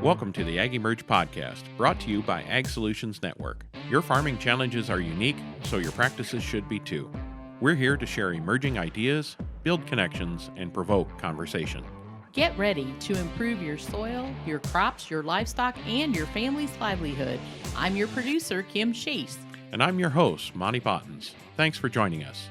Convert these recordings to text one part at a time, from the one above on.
Welcome to the AgEmerge podcast, brought to you by Ag Solutions Network. Your farming challenges are unique, so your practices should be too. We're here to share emerging ideas, build connections, and provoke conversation. Get ready to improve your soil, your crops, your livestock, and your family's livelihood. I'm your producer, Kim Chase. And I'm your host, Monty Bottens. Thanks for joining us.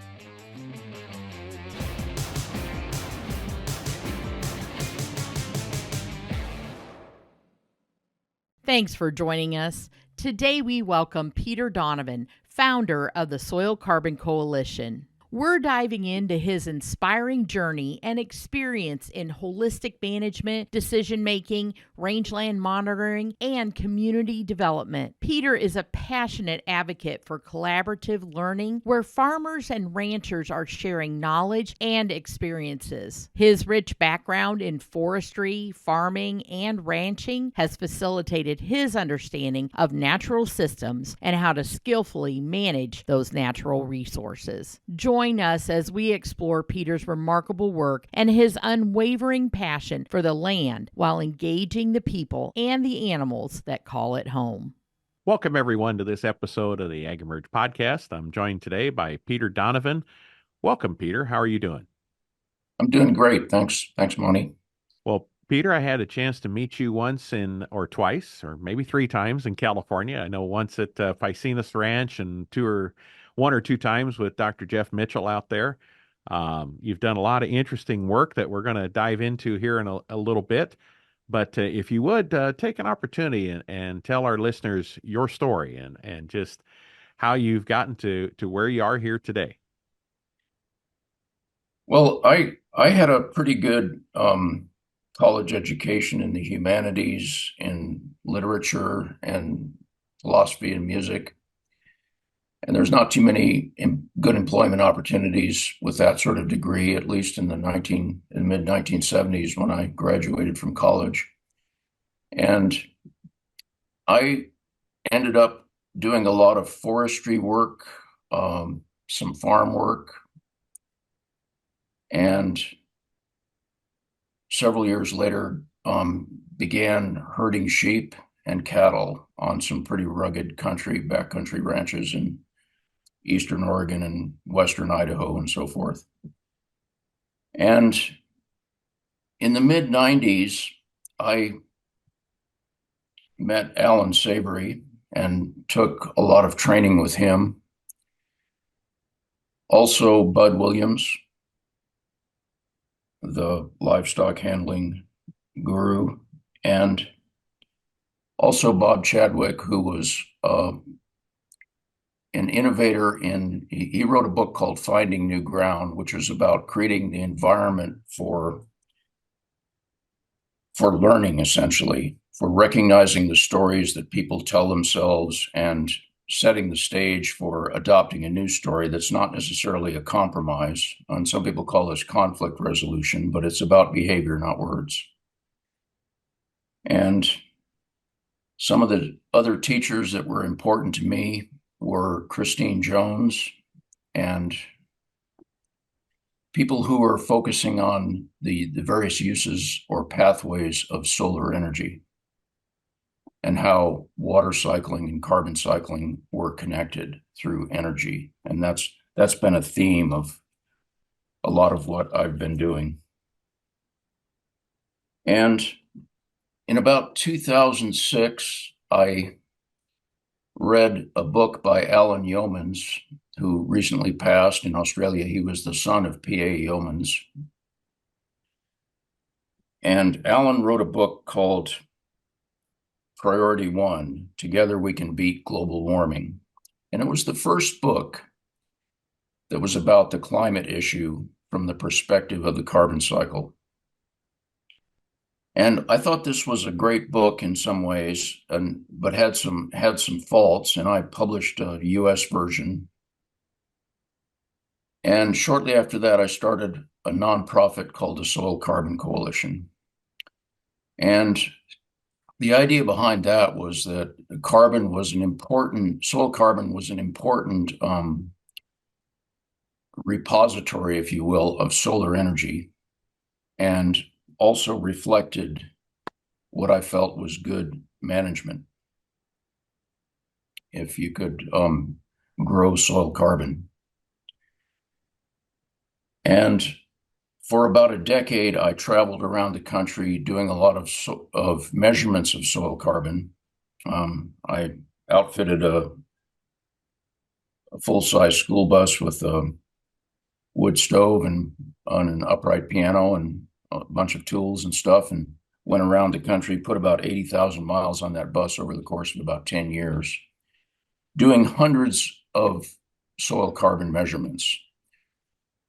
Thanks for joining us. Today we welcome Peter Donovan, founder of the Soil Carbon Coalition. We're diving into his inspiring journey and experience in holistic management, decision-making, rangeland monitoring, and community development. Peter is a passionate advocate for collaborative learning where farmers and ranchers are sharing knowledge and experiences. His rich background in forestry, farming, and ranching has facilitated his understanding of natural systems and how to skillfully manage those natural resources. Join us as we explore Peter's remarkable work and his unwavering passion for the land while engaging the people and the animals that call it home. Welcome, everyone, to this episode of the AgEmerge podcast. I'm joined today by Peter Donovan. Welcome, Peter. How are you doing? I'm doing great. Thanks, Monty. Well, Peter, I had a chance to meet you once twice, or maybe three times in California. I know once at Ficinus Ranch and one or two times with Dr. Jeff Mitchell out there. You've done a lot of interesting work that we're going to dive into here in a little bit. But if you would take an opportunity and tell our listeners your story and just how you've gotten to where you are here today. Well, I had a pretty good college education in the humanities, in literature and philosophy and music. And there's not too many good employment opportunities with that sort of degree, at least in the mid-1970s when I graduated from college. And I ended up doing a lot of forestry work, some farm work, and several years later began herding sheep and cattle on some pretty rugged backcountry ranches in Eastern Oregon and Western Idaho and so forth. And in the mid-90s, I met Alan Savory and took a lot of training with him. Also, Bud Williams, the livestock handling guru, and also Bob Chadwick, who was an innovator he wrote a book called Finding New Ground, which was about creating the environment for learning, essentially, for recognizing the stories that people tell themselves and setting the stage for adopting a new story that's not necessarily a compromise. And some people call this conflict resolution, but it's about behavior, not words. And some of the other teachers that were important to me were Christine Jones and people who are focusing on the various uses or pathways of solar energy and how water cycling and carbon cycling were connected through energy. And that's been a theme of a lot of what I've been doing. And in about 2006, I read a book by Alan Yeomans, who recently passed in Australia. He was the son of P.A. Yeomans. And Alan wrote a book called Priority One, Together We Can Beat Global Warming. And it was the first book that was about the climate issue from the perspective of the carbon cycle. And I thought this was a great book in some ways, but had some faults. And I published a U.S. version. And shortly after that, I started a nonprofit called the Soil Carbon Coalition. And the idea behind that was that soil carbon was an important repository, if you will, of solar energy, and also reflected what I felt was good management. If you could grow soil carbon. And for about a decade, I traveled around the country doing a lot of measurements of soil carbon. I outfitted a full-size school bus with a wood stove and on an upright piano and a bunch of tools and stuff, and went around the country, put about 80,000 miles on that bus over the course of about 10 years, doing hundreds of soil carbon measurements.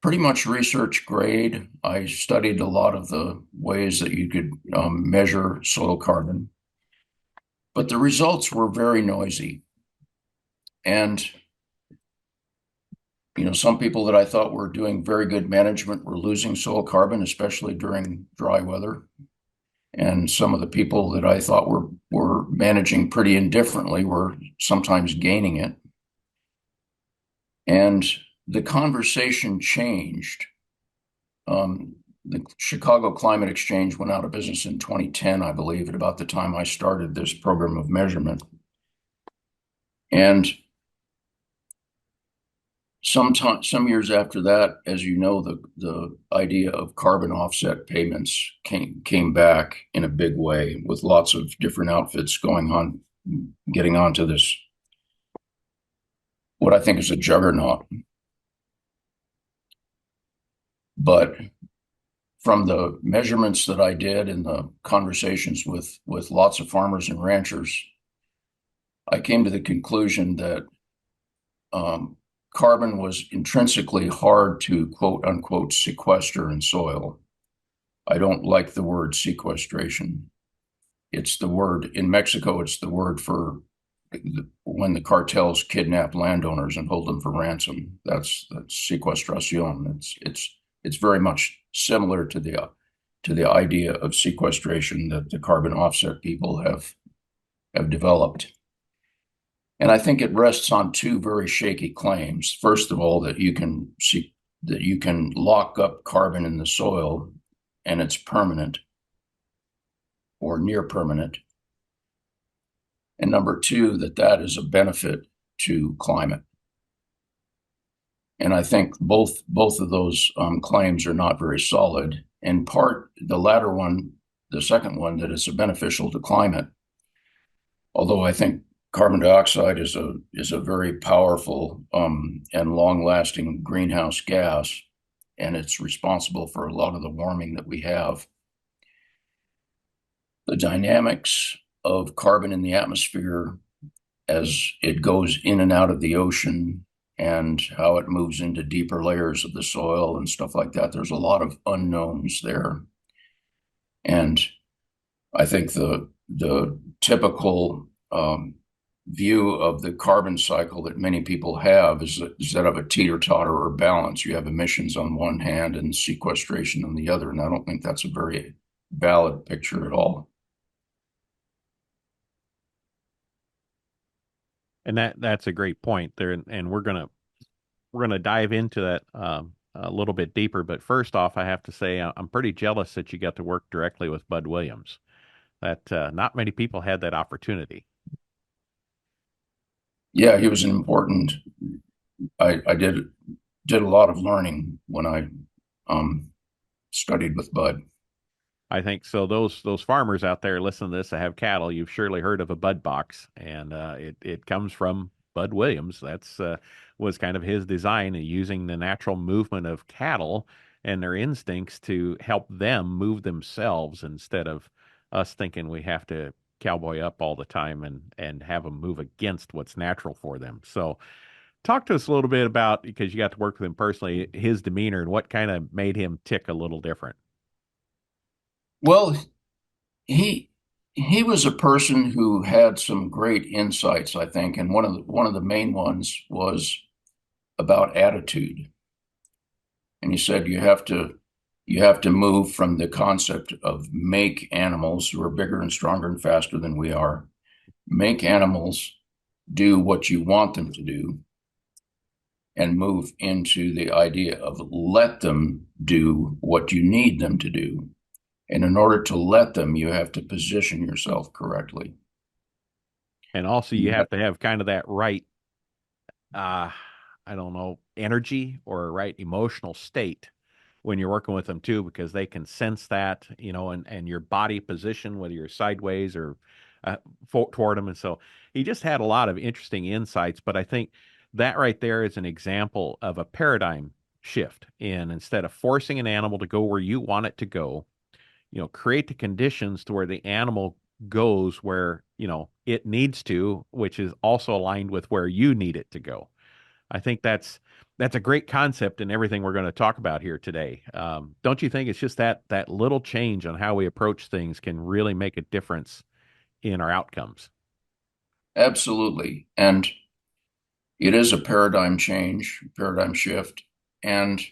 Pretty much research grade. I studied a lot of the ways that you could measure soil carbon, but the results were very noisy. And some people that I thought were doing very good management were losing soil carbon, especially during dry weather. And some of the people that I thought were managing pretty indifferently were sometimes gaining it. And the conversation changed. The Chicago Climate Exchange went out of business in 2010, I believe, at about the time I started this program of measurement. And some years after that, as you know, the idea of carbon offset payments came back in a big way, with lots of different outfits getting onto this, what I think is a juggernaut. But from the measurements that I did and the conversations with lots of farmers and ranchers, I came to the conclusion that carbon was intrinsically hard to quote unquote sequester in soil. I don't like the word sequestration. It's the word in Mexico, it's the word for when the cartels kidnap landowners and hold them for ransom. That's sequestración. It's very much similar to the idea of sequestration that the carbon offset people have developed. And I think it rests on two very shaky claims. First of all, that you can lock up carbon in the soil and it's permanent or near permanent. And number two, that is a benefit to climate. And I think both of those claims are not very solid. In part, the latter one, the second one, that it's beneficial to climate. Although I think carbon dioxide is a very powerful and long-lasting greenhouse gas, and it's responsible for a lot of the warming that we have. The dynamics of carbon in the atmosphere as it goes in and out of the ocean and how it moves into deeper layers of the soil and stuff like that. There's a lot of unknowns there. And I think the typical view of the carbon cycle that many people have is that of a teeter-totter or balance. You have emissions on one hand and sequestration on the other. And I don't think that's a very valid picture at all. And that's a great point there, and we're gonna dive into that a little bit deeper. But first off, I have to say I'm pretty jealous that you got to work directly with Bud Williams. That not many people had that opportunity. Yeah, he was an important. I did a lot of learning when I studied with Bud. I think so. Those farmers out there listening to this that have cattle, you've surely heard of a bud box, and it comes from Bud Williams. That's was kind of his design, using the natural movement of cattle and their instincts to help them move themselves instead of us thinking we have to cowboy up all the time and have them move against what's natural for them. So, talk to us a little bit about, because you got to work with him personally, his demeanor and what kind of made him tick a little different. Well, he was a person who had some great insights, I think, and one of the main ones was about attitude. And he said you have to move from the concept of make animals who are bigger and stronger and faster than we are, make animals do what you want them to do, and move into the idea of let them do what you need them to do. And in order to let them, you have to position yourself correctly. And also you have to have kind of that right uh I don't know, energy or right emotional state when you're working with them too, because they can sense that, and your body position, whether you're sideways or uh, toward them. And so he just had a lot of interesting insights. But I think that right there is an example of a paradigm shift in instead of forcing an animal to go where you want it to go, create the conditions to where the animal goes where, it needs to, which is also aligned with where you need it to go. I think that's a great concept in everything we're going to talk about here today. Don't you think it's just that little change on how we approach things can really make a difference in our outcomes? Absolutely. And it is a paradigm change, paradigm shift, and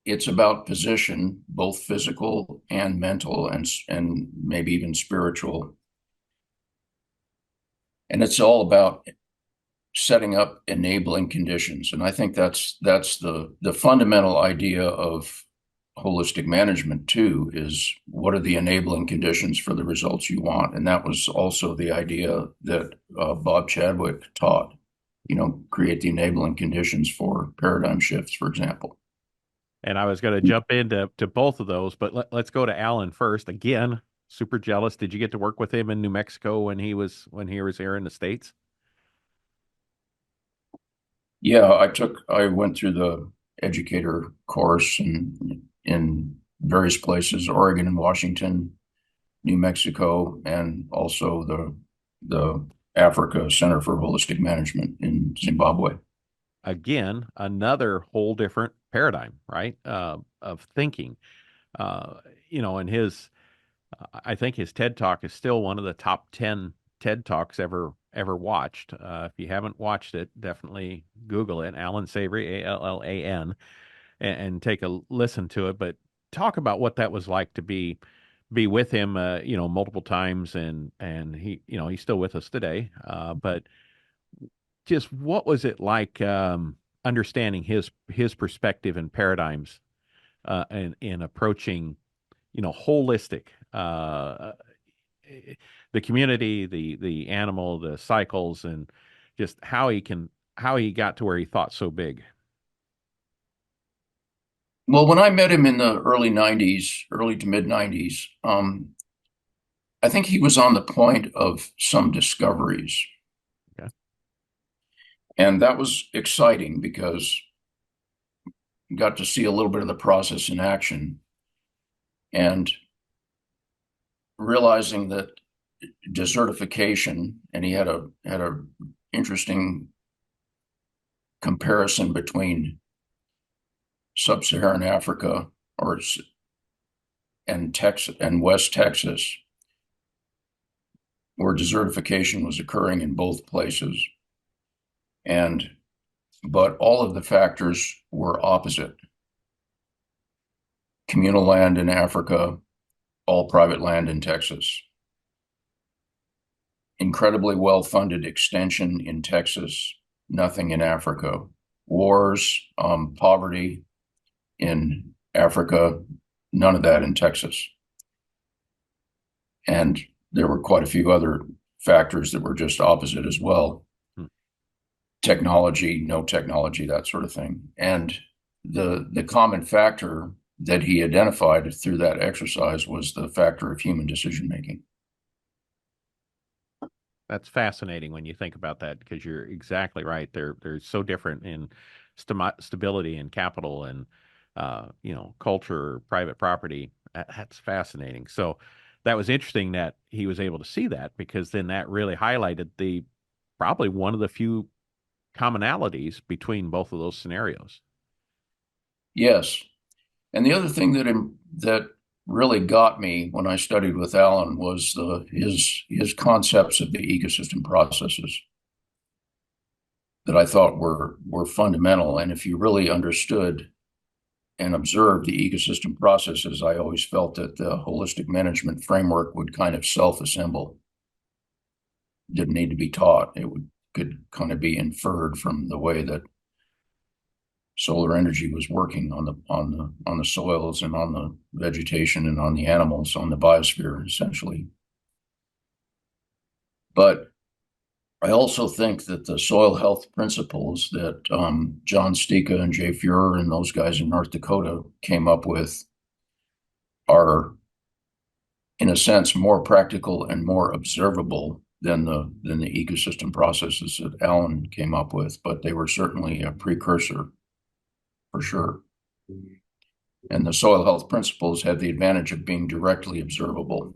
it's about position, both physical and mental and maybe even spiritual. And it's all about setting up enabling conditions. And I think that's the fundamental idea of holistic management too, is what are the enabling conditions for the results you want? And that was also the idea that Bob Chadwick taught, create the enabling conditions for paradigm shifts, for example. And I was going to jump into both of those, but let's go to Alan first. Again, super jealous. Did you get to work with him in New Mexico when he was here in the States? Yeah, I went through the educator course in various places, Oregon and Washington, New Mexico, and also the Africa Center for Holistic Management in Zimbabwe. Again, another whole different paradigm, right? Of thinking. Uh, and I think his TED Talk is still one of the top 10 TED Talks ever watched. If you haven't watched it, definitely Google it, Alan Savory, Allan, and take a listen to it. But talk about what that was like to be with him, multiple times, and he's still with us today. But just what was it like understanding his perspective and paradigms in approaching holistic the community, the animal, the cycles, and just how he got to where he thought so big. Well, when I met him in the early 90s, early to mid 90s, I think he was on the point of some discoveries. Okay. And that was exciting because I got to see a little bit of the process in action and realizing that desertification, and he had a interesting comparison between sub-Saharan Africa and Texas and West Texas, where desertification was occurring in both places. But all of the factors were opposite. Communal land in Africa, all private land in Texas. Incredibly well-funded extension in Texas, nothing in Africa. Wars, poverty in Africa, none of that in Texas. And there were quite a few other factors that were just opposite as well. Technology, no technology, that sort of thing. And the common factor that he identified through that exercise was the factor of human decision making. That's fascinating when you think about that because you're exactly right. They're so different in stability and capital and culture, private property. That's fascinating. So that was interesting that he was able to see that because then that really highlighted the probably one of the few commonalities between both of those scenarios. Yes. And the other thing that really got me when I studied with Alan was his concepts of the ecosystem processes that I thought were fundamental. And if you really understood and observed the ecosystem processes, I always felt that the holistic management framework would kind of self-assemble. Didn't need to be taught. Could kind of be inferred from the way that solar energy was working on the soils and on the vegetation and on the animals, on the biosphere, essentially. But I also think that the soil health principles that John Stika and Jay Fuhrer and those guys in North Dakota came up with are, in a sense, more practical and more observable than the ecosystem processes that Alan came up with. But they were certainly a precursor for sure. And the soil health principles have the advantage of being directly observable.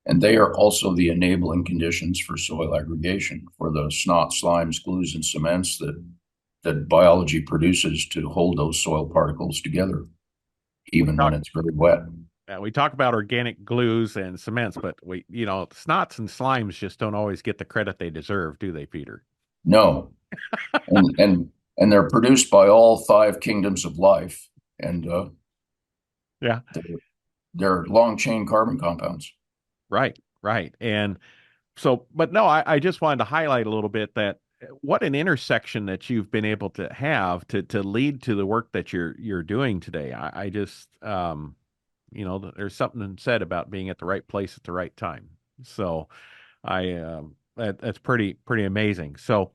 And they are also the enabling conditions for soil aggregation, for the snot, slimes, glues, and cements that biology produces to hold those soil particles together, even when it's very wet. We talk about organic glues and cements, but snots and slimes just don't always get the credit they deserve, do they, Peter? No. And they're produced by all five kingdoms of life. And yeah, they're long chain carbon compounds. Right, right. And so, but no, I just wanted to highlight a little bit that what an intersection that you've been able to have to lead to the work that you're doing today. I just there's something said about being at the right place at the right time. So that's pretty amazing. So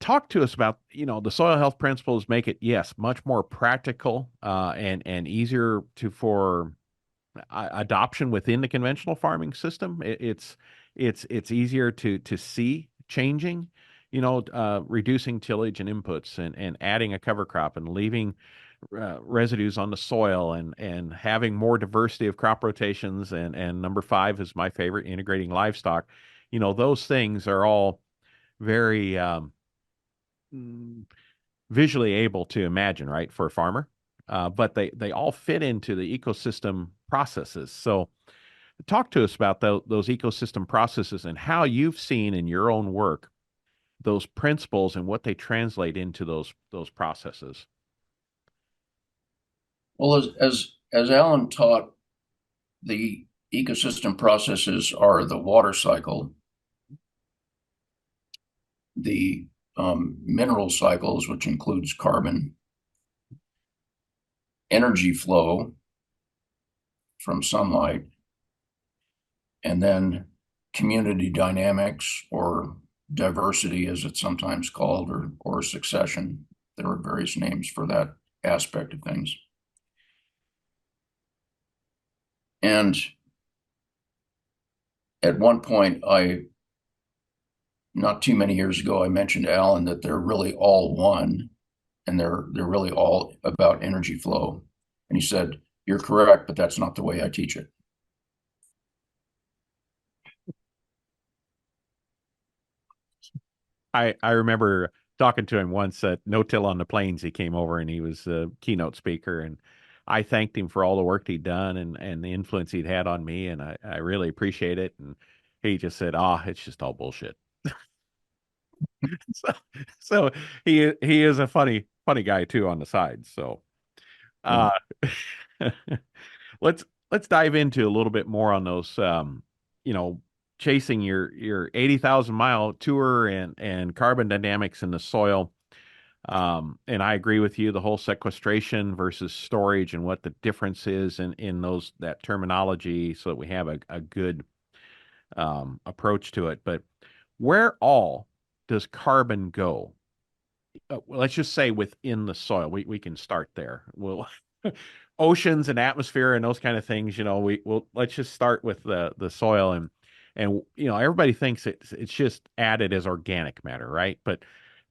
talk to us about the soil health principles make it, yes, much more practical and easier for adoption within the conventional farming system. It's easier to see changing, reducing tillage and inputs and adding a cover crop and leaving residues on the soil and having more diversity of crop rotations and number five is my favorite, integrating livestock. Those things are all very visually able to imagine, right, for a farmer. But they all fit into the ecosystem processes. So talk to us about those ecosystem processes and how you've seen in your own work those principles and what they translate into those processes. Well, as Alan taught, the ecosystem processes are the water cycle, the mineral cycles, which includes carbon, energy flow from sunlight, and then community dynamics or diversity, as it's sometimes called, or succession. There are various names for that aspect of things. And at one point, not too many years ago, I mentioned to Alan that they're really all one, and they're really all about energy flow. And he said, "You're correct, but that's not the way I teach it." I remember talking to him once at No Till on the Plains. He came over and he was a keynote speaker, and I thanked him for all the work he'd done and the influence he'd had on me, and I really appreciate it. And he just said, it's just all bullshit." so, so he is a funny guy too on the side. So uh let's dive into a little bit more on those you know chasing your 80,000-mile tour and carbon dynamics in the soil. And I agree with you, the whole sequestration versus storage and what the difference is in that terminology so that we have a good approach to it. But where all does carbon go? Let's just say within the soil. We can start there. Well, oceans and atmosphere and those kind of things. Let's just start with the soil and everybody thinks it's just added as organic matter, right? But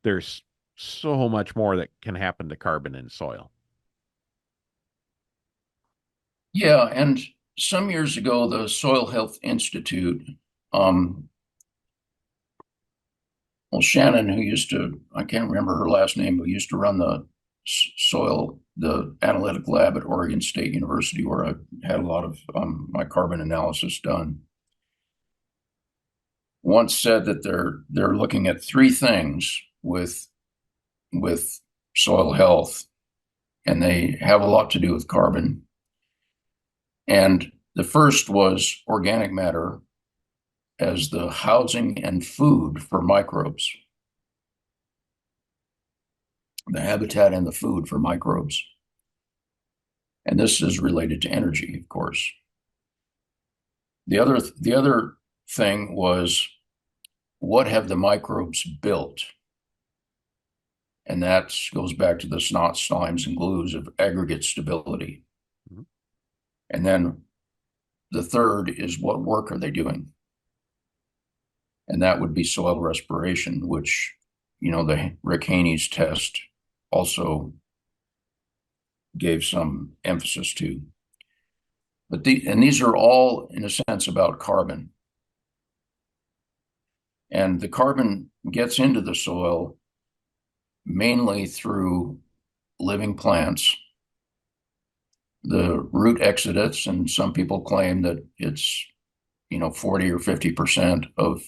there's so much more that can happen to carbon in soil. Yeah, and some years ago, the Soil Health Institute, well, Shannon, I can't remember her last name, who used to run the analytic lab at Oregon State University, where I had a lot of my carbon analysis done, once said that they're looking at three things with soil health, and they have a lot to do with carbon. And the first was organic matter as the housing and food for microbes. the habitat and the food for microbes. And this is related to energy, of course. The other thing was, what have the microbes built? And that goes back to the snot, slimes, and glues of aggregate stability. Mhm. And then the third is, what work are they doing? And that would be soil respiration, which, the Rick Haney's test also gave some emphasis to. And these are all, in a sense, about carbon. And the carbon gets into the soil mainly through living plants, the root exudates, and some people claim that it's 40 or 50% of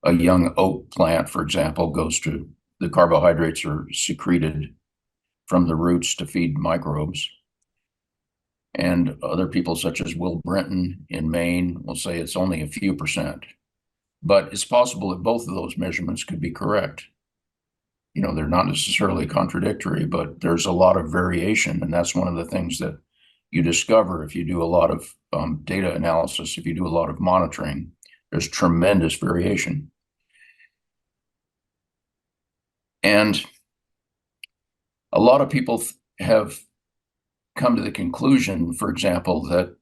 a young oak plant, for example, goes to the carbohydrates are secreted from the roots to feed microbes. And other people, such as Will Brinton in Maine, will say it's only a few percent. But it's possible that both of those measurements could be correct. They're not necessarily contradictory, but there's a lot of variation. And that's one of the things that you discover if you do a lot of data analysis, if you do a lot of monitoring. There's tremendous variation. And a lot of people have come to the conclusion, for example, that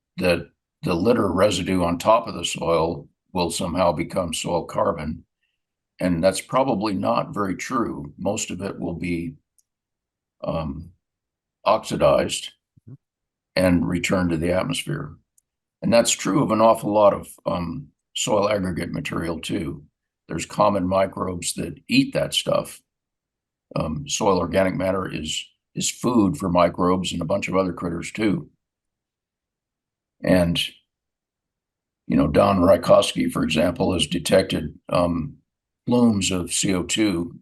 the litter residue on top of the soil will somehow become soil carbon. And that's probably not very true. Most of it will be oxidized and returned to the atmosphere. And that's true of an awful lot of soil aggregate material too. There's common microbes that eat that stuff. Soil organic matter is food for microbes and a bunch of other critters too. And Don Rykowski, for example, has detected plumes of CO2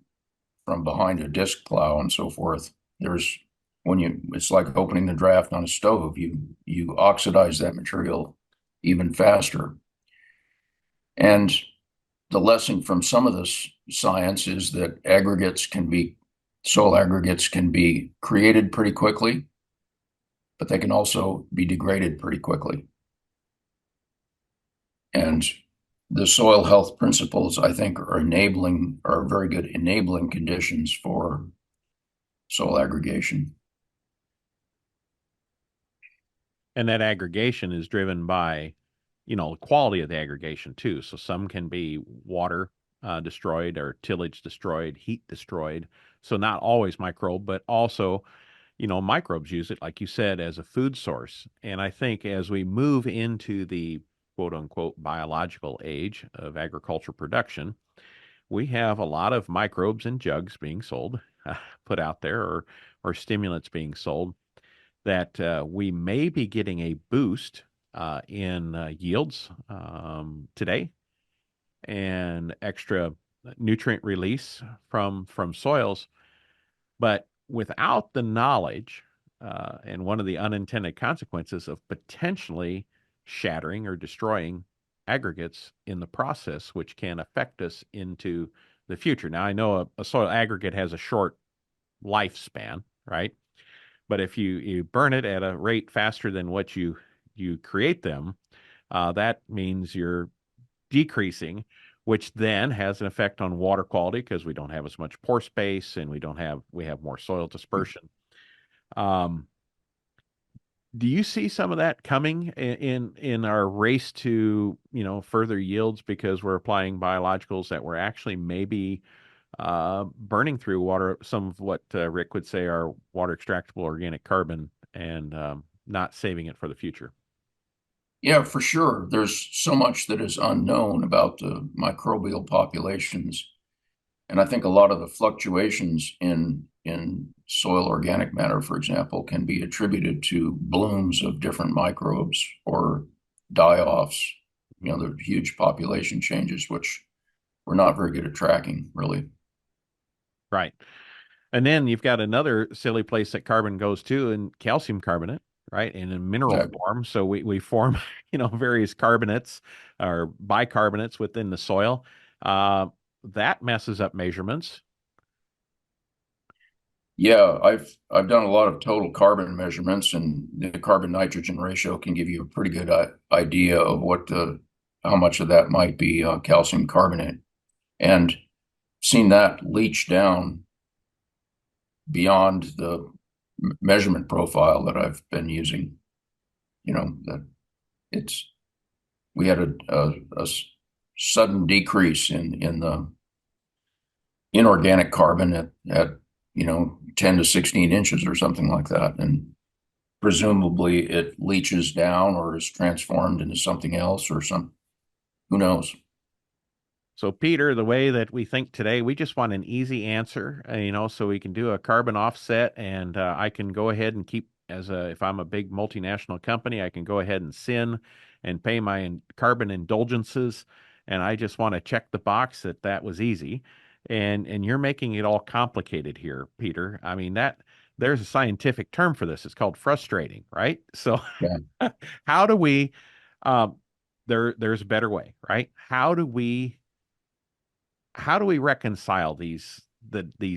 from behind a disc plow and so forth. It's like opening the draft on a stove. You oxidize that material even faster. And the lesson from some of this science is that soil aggregates can be created pretty quickly, but they can also be degraded pretty quickly. And the soil health principles, I think, are very good enabling conditions for soil aggregation. And that aggregation is driven by, the quality of the aggregation too. So some can be water destroyed or tillage destroyed, heat destroyed. So not always microbe, but also, microbes use it, like you said, as a food source. And I think as we move into the quote unquote biological age of agriculture production, we have a lot of microbes in jugs being sold, put out there, or stimulants being sold that we may be getting a boost in yields today and extra nutrient release from soils, but without the knowledge and one of the unintended consequences of potentially shattering or destroying aggregates in the process, which can affect us into the future. Now, I know a soil aggregate has a short lifespan, right? But if you burn it at a rate faster than what you create them, that means you're decreasing, which then has an effect on water quality because we don't have as much pore space and we have more soil dispersion. Um, do you see some of that coming in our race to further yields because we're applying biologicals that we're actually maybe burning through water, some of what Rick would say are water extractable organic carbon, and not saving it for the future? Yeah, for sure. There's so much that is unknown about the microbial populations. And I think a lot of the fluctuations in soil organic matter, for example, can be attributed to blooms of different microbes or die-offs, the huge population changes, which we're not very good at tracking, really. Right. And then you've got another silly place that carbon goes to, in calcium carbonate, right? And in mineral Exactly. form. So we form, various carbonates or bicarbonates within the soil. Uh, that messes up measurements. Yeah, I've done a lot of total carbon measurements, and the carbon nitrogen ratio can give you a pretty good idea of how much of that might be calcium carbonate, and seen that leach down beyond the measurement profile that I've been using. That it's we had a sudden decrease in the inorganic carbon at 10 to 16 inches or something like that, and presumably it leaches down or is transformed into something else or who knows. So, Peter, the way that we think today, we just want an easy answer, so we can do a carbon offset, and I can go ahead and keep if I'm a big multinational company, I can go ahead and sin and pay my carbon indulgences, and I just want to check the box that that was easy, and you're making it all complicated here, Peter. I mean that there's a scientific term for this. It's called frustrating, right? So, Yeah. how do we? Um, there's a better way, right? How do we reconcile these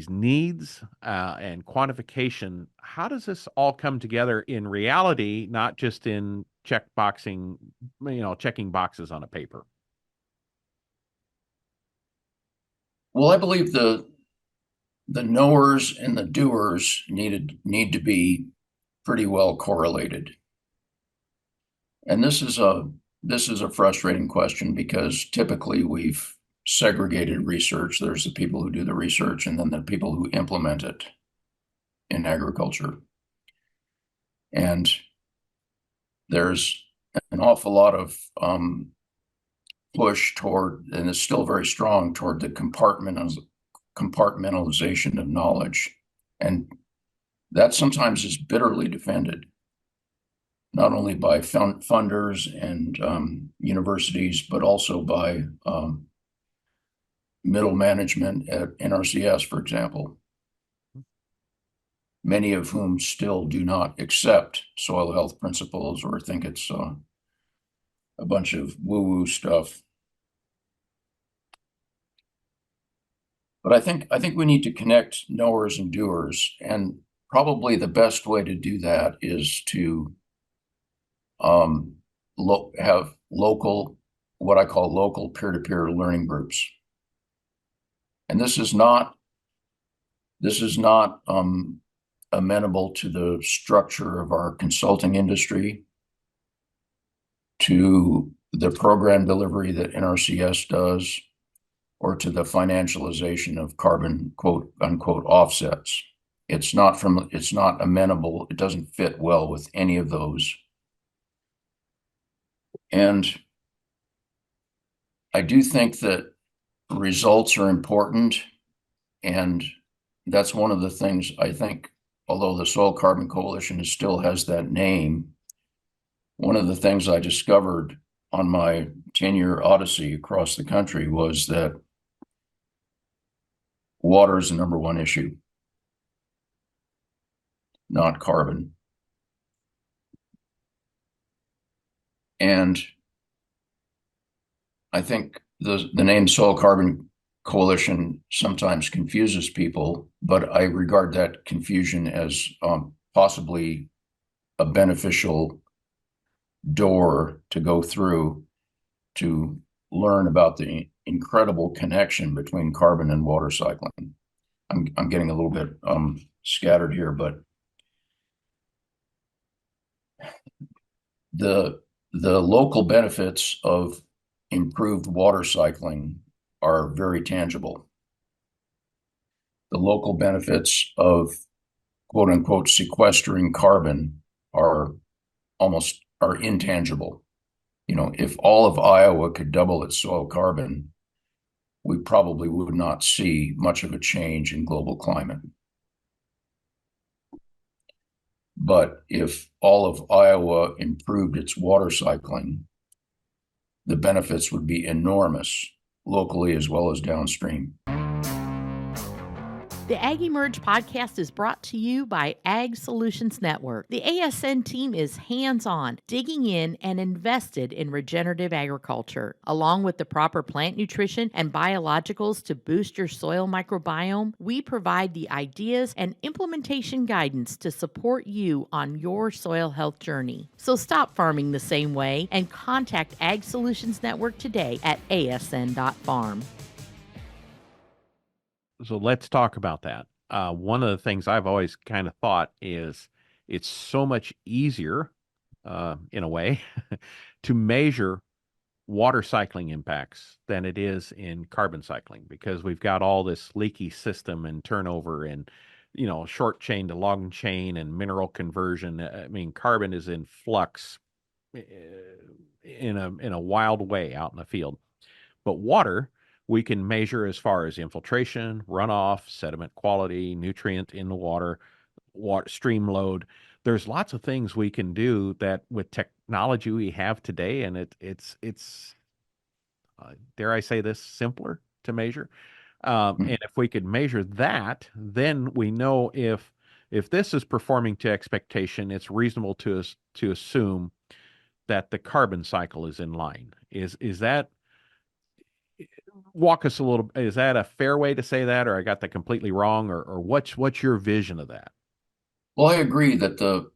needs and quantification? How does this all come together in reality, not just in checking boxes on a paper? Well, I believe the knowers and the doers need to be pretty well correlated. And this is a frustrating question because typically we've segregated research. There's the people who do the research and then the people who implement it in agriculture. And there's an awful lot of push toward, and it's still very strong, toward the compartmentalization of knowledge. And that sometimes is bitterly defended, not only by funders and universities, but also by middle management at NRCS, for example, many of whom still do not accept soil health principles or think it's a bunch of woo-woo stuff. But I think we need to connect knowers and doers, and probably the best way to do that is to have what I call local peer-to-peer learning groups. And this is not amenable to the structure of our consulting industry, to the program delivery that NRCS does, or to the financialization of carbon quote unquote offsets. It's not amenable. It doesn't fit well with any of those. And I do think that results are important. And that's one of the things I think, although the Soil Carbon Coalition still has that name, one of the things I discovered on my 10-year odyssey across the country was that water is the number one issue, not carbon. And I think the name Soil Carbon Coalition sometimes confuses people, but I regard that confusion as possibly a beneficial door to go through to learn about the incredible connection between carbon and water cycling. I'm getting a little bit scattered here, but the local benefits of improved water cycling are very tangible. The local benefits of quote unquote sequestering carbon are intangible. If all of Iowa could double its soil carbon, we probably would not see much of a change in global climate. But if all of Iowa improved its water cycling, the benefits would be enormous, locally as well as downstream. The AgEmerge podcast is brought to you by Ag Solutions Network. The ASN team is hands-on, digging in and invested in regenerative agriculture. Along with the proper plant nutrition and biologicals to boost your soil microbiome, we provide the ideas and implementation guidance to support you on your soil health journey. So stop farming the same way and contact Ag Solutions Network today at asn.farm. So let's talk about that. One of the things I've always kind of thought is it's so much easier, in a way, to measure water cycling impacts than it is in carbon cycling, because we've got all this leaky system and turnover and, short chain to long chain and mineral conversion. I mean, carbon is in flux in a wild way out in the field. But water, we can measure as far as infiltration, runoff, sediment quality, nutrient in the water, stream load. There's lots of things we can do that with technology we have today, and it's dare I say this, simpler to measure. And if we could measure that, then we know if this is performing to expectation, it's reasonable to assume that the carbon cycle is in line. Is that walk us a little? Is that a fair way to say that, or I got that completely wrong, or what's your vision of that? Well, I agree that the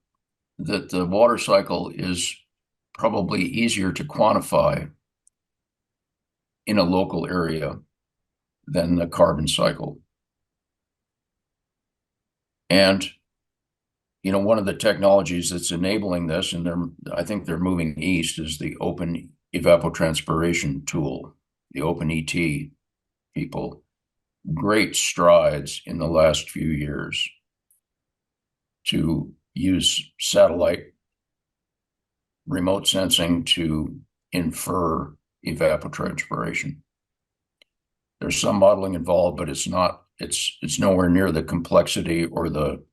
water cycle is probably easier to quantify in a local area than the carbon cycle. And one of the technologies that's enabling this, and I think they're moving east, is the open evapotranspiration tool, the open ET people. Great strides in the last few years to use satellite remote sensing to infer evapotranspiration. There's some modeling involved, but it's nowhere near the complexity or the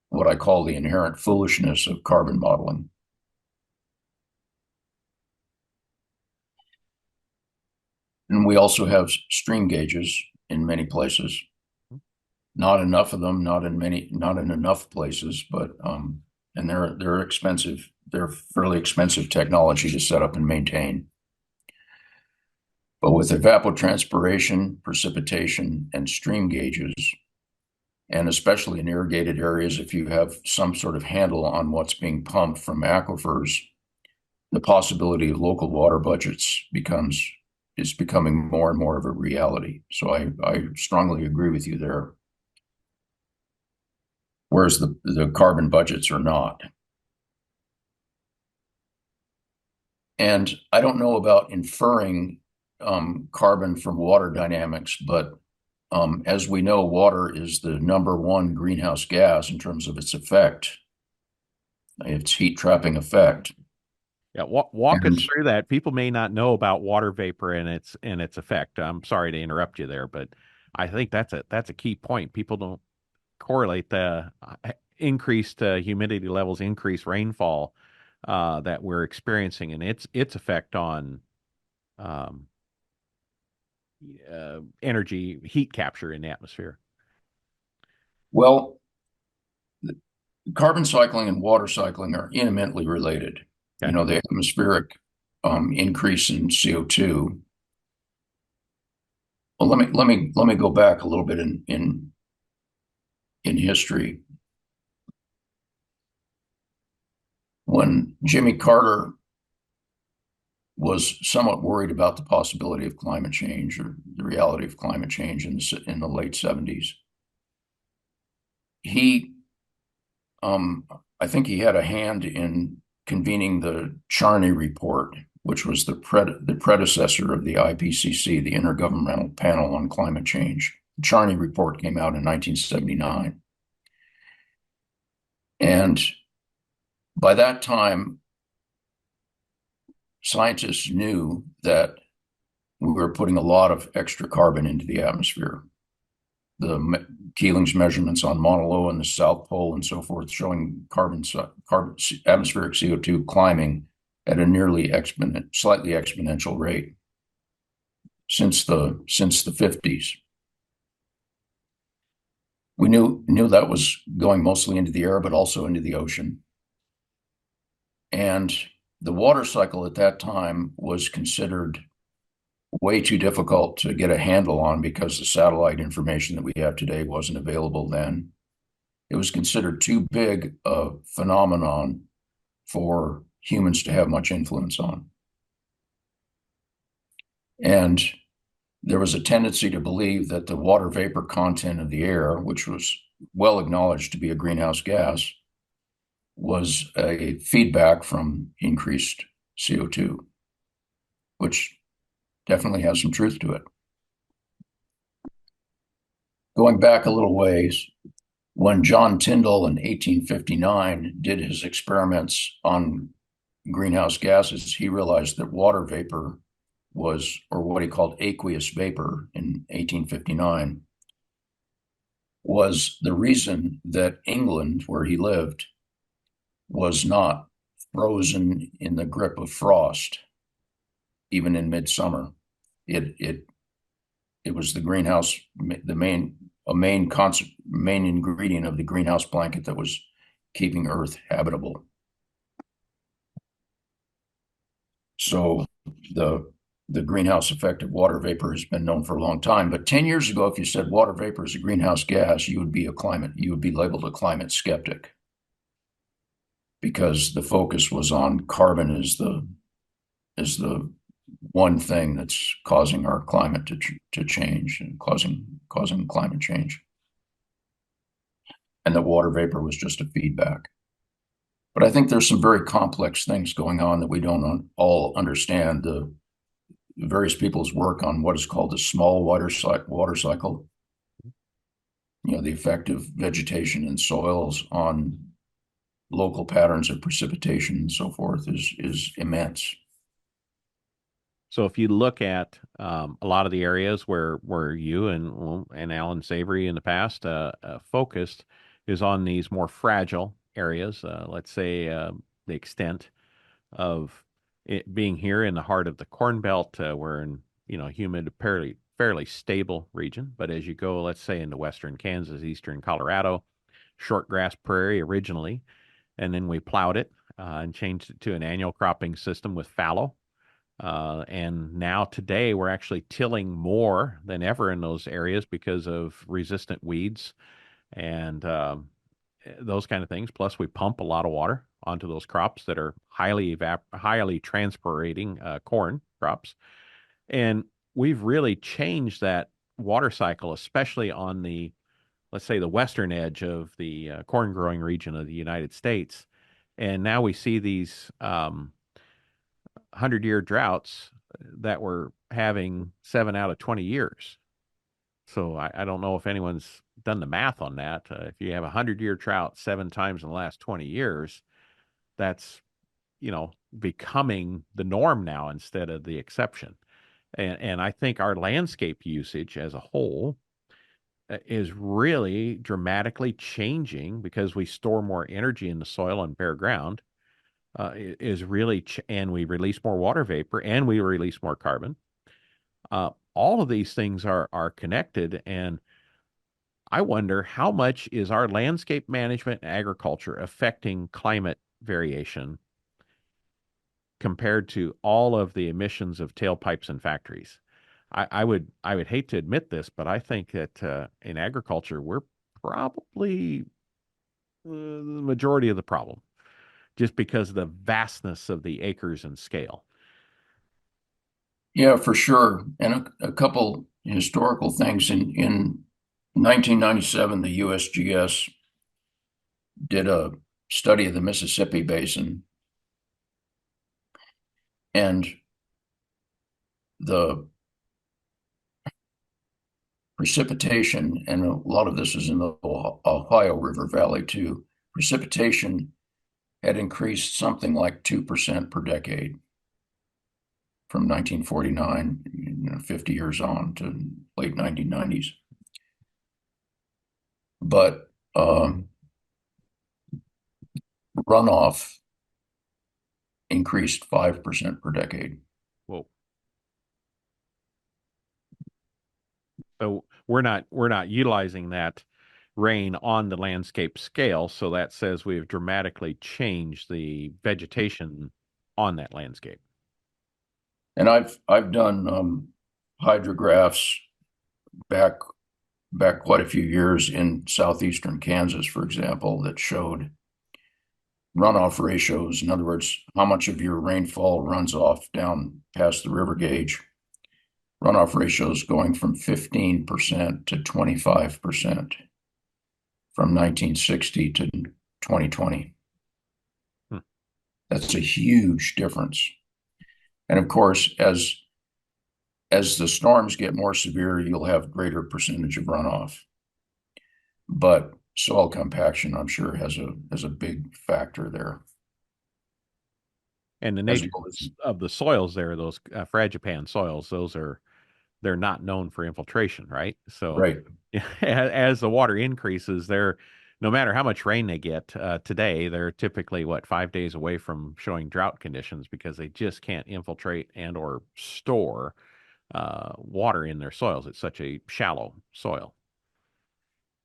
what I call the inherent foolishness of carbon modeling. And we also have stream gauges in many places. Not enough of them, not in enough places, but and they're expensive. They're fairly expensive technology to set up and maintain. But with evapotranspiration, precipitation, and stream gauges, and especially in irrigated areas, if you have some sort of handle on what's being pumped from aquifers, the possibility of local water budgets is becoming more and more of a reality. So I strongly agree with you there. Whereas the carbon budgets are not. And I don't know about inferring carbon from water dynamics, but as we know, water is the #1 greenhouse gas in terms of its effect, its heat trapping effect. Yeah, walk us through that. People may not know about water vapor and its effect. I'm sorry to interrupt you there, but I think that's a key point. People don't correlate the increased humidity levels, increased rainfall that we're experiencing, and its effect on energy heat capture in the atmosphere. Well, carbon cycling and water cycling are intimately related. Okay. The atmospheric increase in CO2. Well, let me go back a little bit in history. When Jimmy Carter was somewhat worried about the possibility of climate change or the reality of climate change in the late 70s, I think he had a hand in convening the Charney Report, which was the predecessor of the IPCC, the Intergovernmental Panel on Climate Change. The Charney Report came out in 1979. And by that time, scientists knew that we were putting a lot of extra carbon into the atmosphere. The Keeling's measurements on Mauna Loa and the South Pole and so forth showing atmospheric CO2 climbing at a slightly exponential rate since the 50s. We knew that was going mostly into the air, but also into the ocean. And the water cycle at that time was considered way too difficult to get a handle on because the satellite information that we have today wasn't available then. It was considered too big a phenomenon for humans to have much influence on. And there was a tendency to believe that the water vapor content of the air, which was well acknowledged to be a greenhouse gas, was a feedback from increased CO2, which definitely has some truth to it. Going back a little ways, when John Tyndall in 1859 did his experiments on greenhouse gases, he realized that water vapor was, or what he called aqueous vapor in 1859, was the reason that England, where he lived, was not frozen in the grip of frost, even in midsummer. It was the greenhouse, the main ingredient of the greenhouse blanket that was keeping Earth habitable. So the greenhouse effect of water vapor has been known for a long time. But 10 years ago, if you said water vapor is a greenhouse gas, you would be labeled a climate skeptic, because the focus was on carbon as the one thing that's causing our climate to change and causing climate change. And the water vapor was just a feedback. But I think there's some very complex things going on that we don't all understand. The various people's work on what is called the small water cycle, the effect of vegetation and soils on local patterns of precipitation and so forth is immense. So if you look at a lot of the areas where you and Alan Savory in the past focused is on these more fragile areas. Let's say the extent of it being here in the heart of the Corn Belt, we're in humid, fairly stable region. But as you go, let's say into western Kansas, eastern Colorado, short grass prairie originally, and then we plowed it and changed it to an annual cropping system with fallow. And now today we're actually tilling more than ever in those areas because of resistant weeds and those kind of things. Plus, we pump a lot of water onto those crops that are highly transpirating corn crops, and we've really changed that water cycle, especially on the, let's say, the western edge of the corn growing region of the United States. And now we see these 100-year droughts that we're having 7 out of 20 years. So I don't know if anyone's done the math on that. If you have a 100-year drought 7 times in the last 20 years, that's, becoming the norm now instead of the exception. And I think our landscape usage as a whole is really dramatically changing because we store more energy in the soil and bare ground. Is really, and we release more water vapor and we release more carbon. All of these things are connected, and I wonder how much is our landscape management and agriculture affecting climate variation compared to all of the emissions of tailpipes and factories. I would hate to admit this, but I think that in agriculture we're probably the majority of the problem, just because of the vastness of the acres and scale. Yeah, for sure. And a couple historical things. In 1997, the USGS did a study of the Mississippi Basin, and the precipitation, and a lot of this is in the Ohio River Valley too, precipitation had increased something like 2% per decade from 1949, 50 years on to late 1990s. But runoff increased 5% per decade. Whoa. So we're not utilizing that rain on the landscape scale. So that says we have dramatically changed the vegetation on that landscape. And I've done hydrographs back quite a few years in southeastern Kansas, for example, that showed runoff ratios. In other words, how much of your rainfall runs off down past the river gauge. Runoff ratios going from 15% to 25% from 1960 to 2020. Hmm. That's a huge difference. And of course, as the storms get more severe, you'll have greater percentage of runoff. But soil compaction, I'm sure, has a big factor there. And the As nature well as of the soils there, those fragipan soils, they're not known for infiltration, right? So right. as the water increases, they're no matter how much rain they get today, they're typically what 5 days away from showing drought conditions because they just can't infiltrate and or store water in their soils. It's such a shallow soil.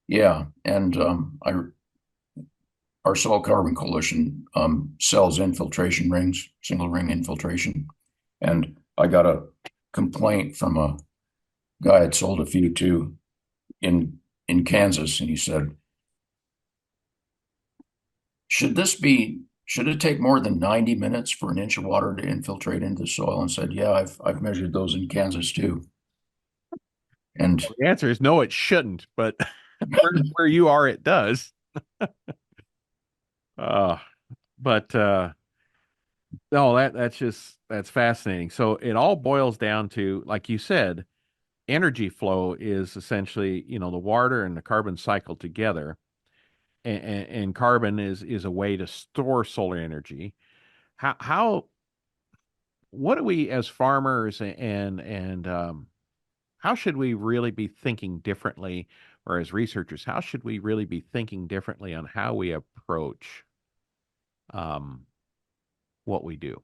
Yeah. And our Soil Carbon Coalition sells infiltration rings, single ring infiltration. And I got a complaint from a guy I'd sold a few to in Kansas, and he said, should it take more than 90 minutes for an inch of water to infiltrate into the soil? And said, yeah, I've measured those in Kansas too. And The answer is no, it shouldn't, but where you are, it does. Uh, but no, that's fascinating. So it all boils down to, like you said, energy flow is essentially, the water and the carbon cycle together, and carbon is a way to store solar energy. How what do we as farmers and how should we really be thinking differently, or as researchers, how should we really be thinking differently on how we approach um, what we do?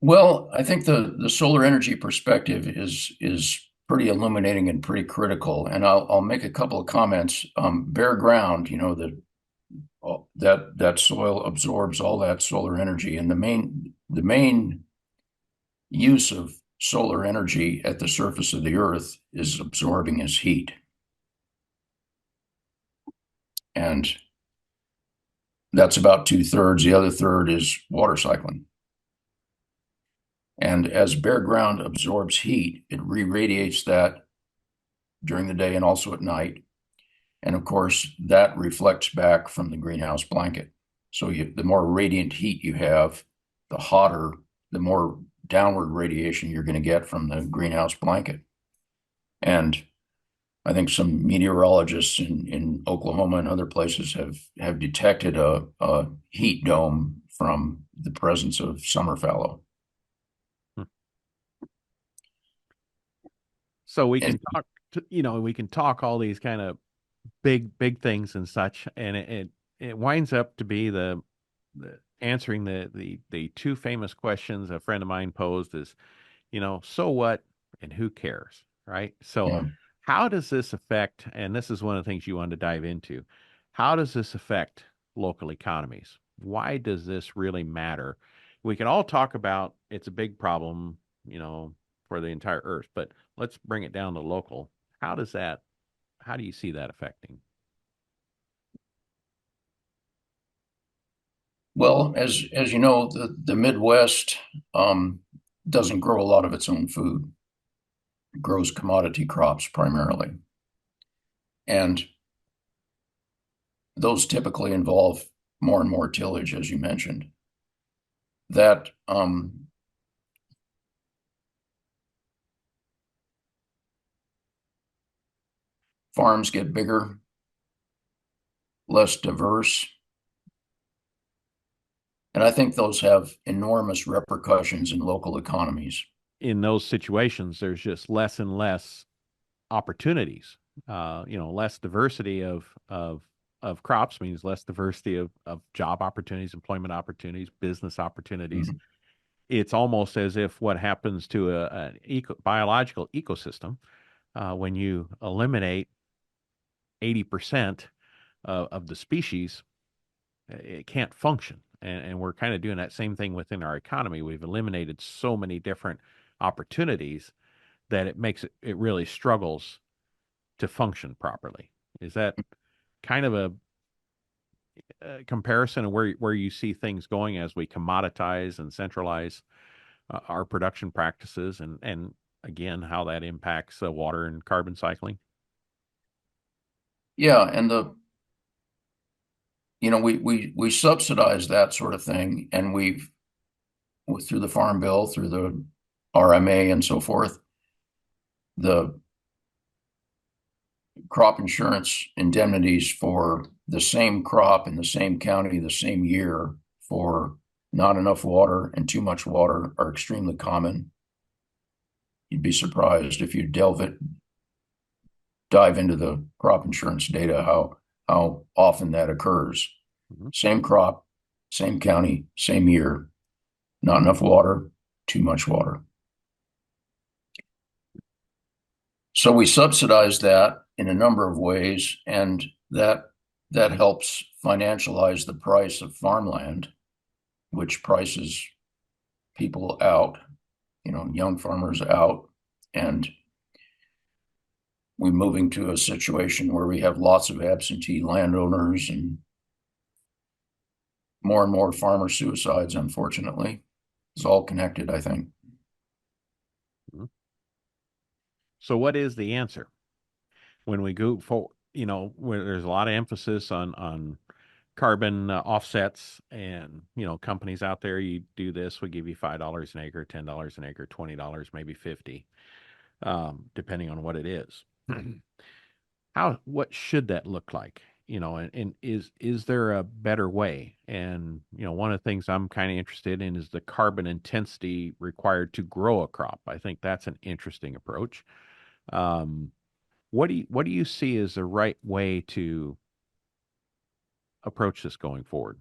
well, I think the solar energy perspective is pretty illuminating and pretty critical. And I'll make a couple of comments. Bare ground, that soil absorbs all that solar energy, and the main use of solar energy at the surface of the earth is absorbing as heat. And that's about 2/3. The other third is water cycling. And as bare ground absorbs heat, it re-radiates that during the day and also at night. And of course, that reflects back from the greenhouse blanket. So the more radiant heat you have, the hotter, the more downward radiation you're going to get from the greenhouse blanket. And I think some meteorologists in Oklahoma and other places have detected a heat dome from the presence of summer fallow. Hmm. So we And can talk, we can talk all these kind of big things and such, and it winds up to be the answering the two famous questions a friend of mine posed is, so what and who cares, right? So yeah, how does this affect, and this is one of the things you wanted to dive into, how does this affect local economies? Why does this really matter? We can all talk about it's a big problem, for the entire earth, but let's bring it down to local. How does that, how do you see that affecting? well, as you know, the Midwest doesn't grow a lot of its own food. It grows commodity crops primarily. And those typically involve more and more tillage, as you mentioned. That farms get bigger, less diverse, and I think those have enormous repercussions in local economies. In those situations, there's just less and less opportunities. Less diversity of crops means less diversity of job opportunities, employment opportunities, business opportunities. Mhm. It's almost as if what happens to an biological ecosystem when you eliminate 80% of the species, it can't function. And we're kind of doing that same thing within our economy. We've eliminated so many different opportunities that it really struggles to function properly. Is that kind of a comparison of where you see things going as we commoditize and centralize our production practices, and again how that impacts water and carbon cycling? Yeah, and we subsidize that sort of thing, and we've through the Farm Bill, through the RMA, and so forth, the crop insurance indemnities for the same crop in the same county the same year for not enough water and too much water are extremely common. You'd be surprised if you dive into the crop insurance data how often that occurs. Mhm. Same crop, same county, same year, not enough water, too much water. So we subsidize that in a number of ways, and that helps financialize the price of farmland, which prices people out, young farmers out, and we're moving to a situation where we have lots of absentee landowners and more farmer suicides, unfortunately. It's all connected, I think. Mhm. So what is the answer when we go for, where there's a lot of emphasis on carbon offsets, and companies out there, you do this, we give you $5 an acre, $10 an acre, $20, maybe 50, depending on what it is. What should that look like? And is there a better way? And one of the things I'm kind of interested in is the carbon intensity required to grow a crop. I think that's an interesting approach. um, what do you see as the right way to approach this going forward?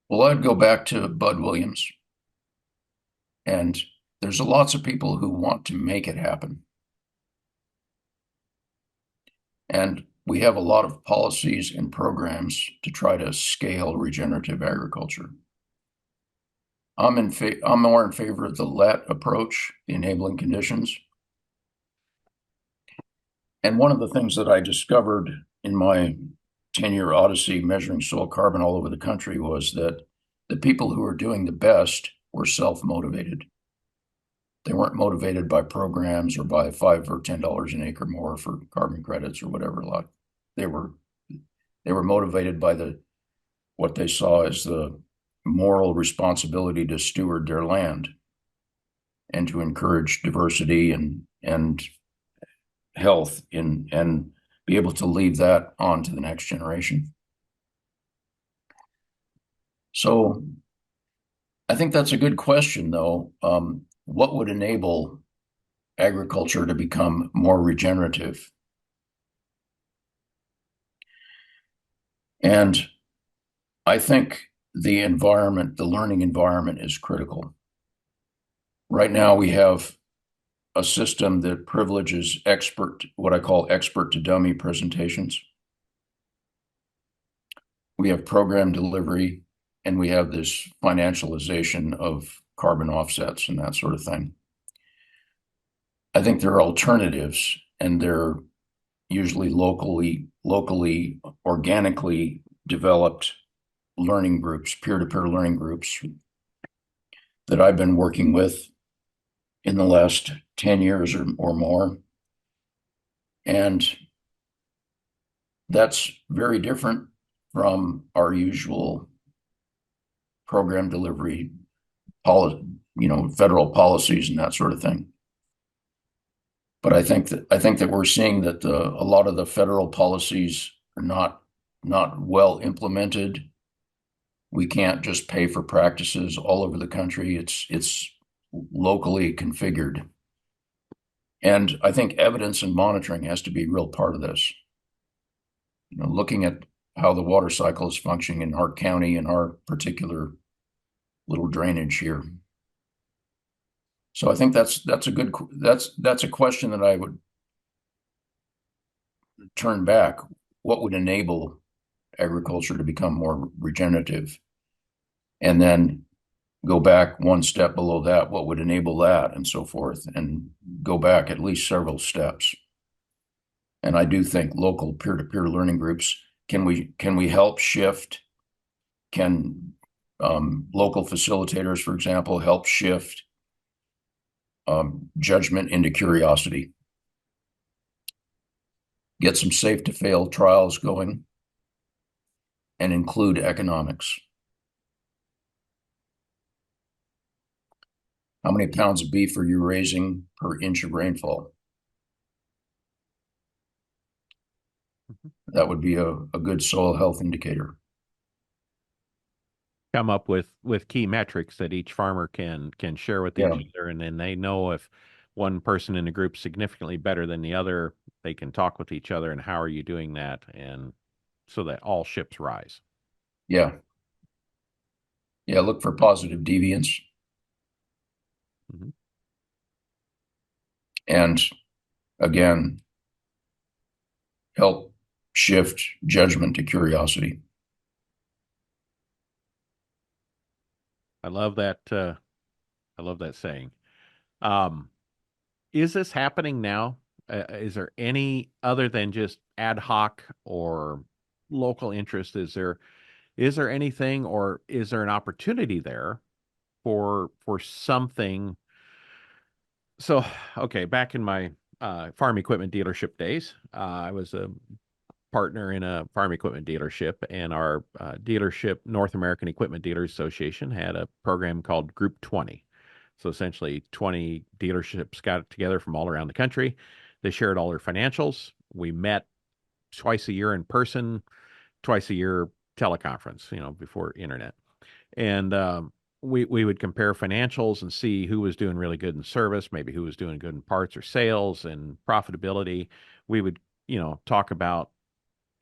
Well, I'd go back to Bud Williams, and there's lots of people who want to make it happen. And we have a lot of policies and programs to try to scale regenerative agriculture. I'm more in favor of the LET approach, the enabling conditions. And one of the things that I discovered in my 10-year odyssey measuring soil carbon all over the country was that the people who were doing the best were self-motivated. They weren't motivated by programs or by $5 or $10 an acre more for carbon credits or whatever. Like they were motivated by what they saw as the moral responsibility to steward their land and to encourage diversity and health and be able to leave that on to the next generation. So I think that's a good question, though. What would enable agriculture to become more regenerative? And I think the learning environment is critical. Right now, we have a system that privileges what I call expert to dummy presentations. We have program delivery, and we have this financialization of carbon offsets and that sort of thing. I think there are alternatives, and they're usually locally, organically developed learning groups, peer-to-peer learning groups that I've been working with in the last 10 years or more. And that's very different from our usual program delivery, federal policies and that sort of thing. But I think that we're seeing that a lot of the federal policies are not well implemented. We can't just pay for practices all over the country. It's locally configured. And I think evidence and monitoring has to be a real part of this. Looking at how the water cycle is functioning in our county and our particular little drainage here. So I think that's a question that I would turn back. What would enable agriculture to become more regenerative? And then go back one step below that, what would enable that, and so forth, and go back at least several steps. And I do think local peer-to-peer learning groups, can we help shift? Can local facilitators, for example, help shift judgment into curiosity? Get some safe to fail trials going and include economics. How many pounds of beef are you raising per inch of rainfall? Mhm. That would be a good soil health indicator. Come up with key metrics that each farmer can share with each Yeah, other, and then they know if one person in the group significantly better than the other, they can talk with each other and how are you doing that, and so that all ships rise. yeah, yeah. Look for positive deviance Mhm. and again, help shift judgment to curiosity. I love that. I love that saying. Um, is this happening now? Is there any other than just ad hoc or local interest? Is there anything, or is there an opportunity there for something? So, okay, back in my farm equipment dealership days, I was a partner in a farm equipment dealership, and our dealership, North American Equipment Dealers Association, had a program called Group 20. So essentially, 20 dealerships got together from all around the country. They shared all their financials. We met twice a year in person, twice a year teleconference, before internet. And we would compare financials and see who was doing really good in service, maybe who was doing good in parts or sales and profitability. We would, talk about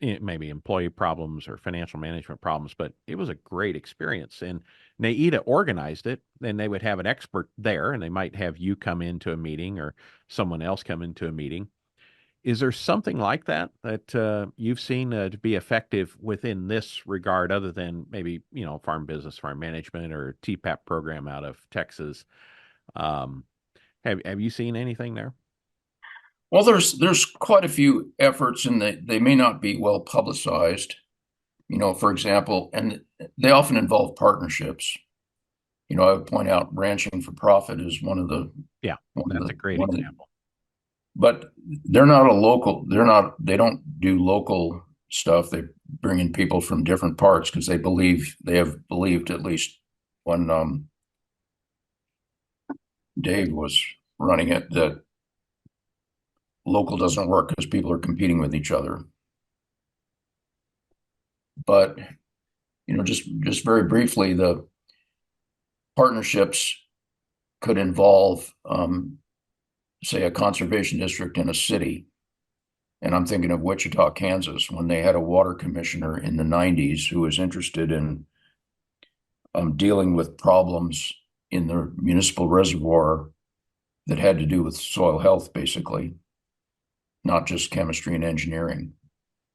maybe employee problems or financial management problems, but it was a great experience. And NAIDA organized it, and they would have an expert there, and they might have you come into a meeting or someone else come into a meeting. Is there something like that you've seen to be effective within this regard, other than maybe farm business, farm management, or TPAP program out of Texas? Um, have you seen anything there? Well, there's quite a few efforts, and they may not be well publicized. For example, and they often involve partnerships. I would point out ranching for profit is Yeah, that's a great one of the, example. but they're not a local, they don't do local stuff. They bring in people from different parts because they have believed, at least when Dave was running it, that local doesn't work because people are competing with each other. But, just very briefly, the partnerships could involve, say, a conservation district in a city. And I'm thinking of Wichita, Kansas, when they had a water commissioner in the 90s who was interested in dealing with problems in the municipal reservoir that had to do with soil health, basically, not just chemistry and engineering.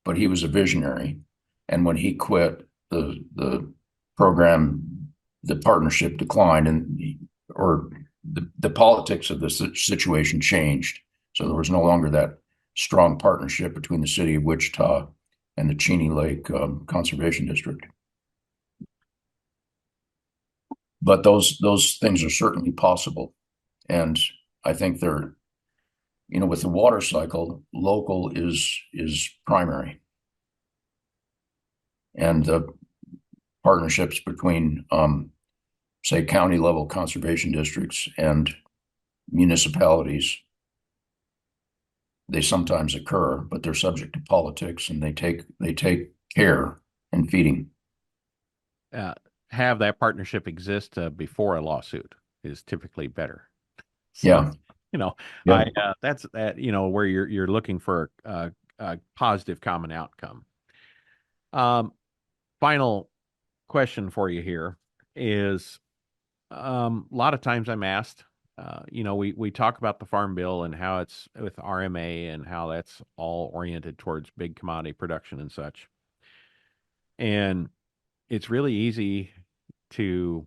But he was a visionary. And when he quit, the program, the partnership declined, or the politics of the situation changed. So there was no longer that strong partnership between the city of Wichita and the Cheney Lake Conservation District. But those things are certainly possible, and I think they're, with the water cycle, local is primary, and the partnerships between, say, county level conservation districts and municipalities, they sometimes occur, but they're subject to politics, and they take care in feeding. uh, have that partnership exist before a lawsuit is typically better. So, Yeah, you know, yeah. I that's that where you're looking for a positive common outcome. Um, Final question for you here is, a lot of times I'm asked, we talk about the Farm Bill and how it's with RMA and how that's all oriented towards big commodity production and such. And it's really easy to,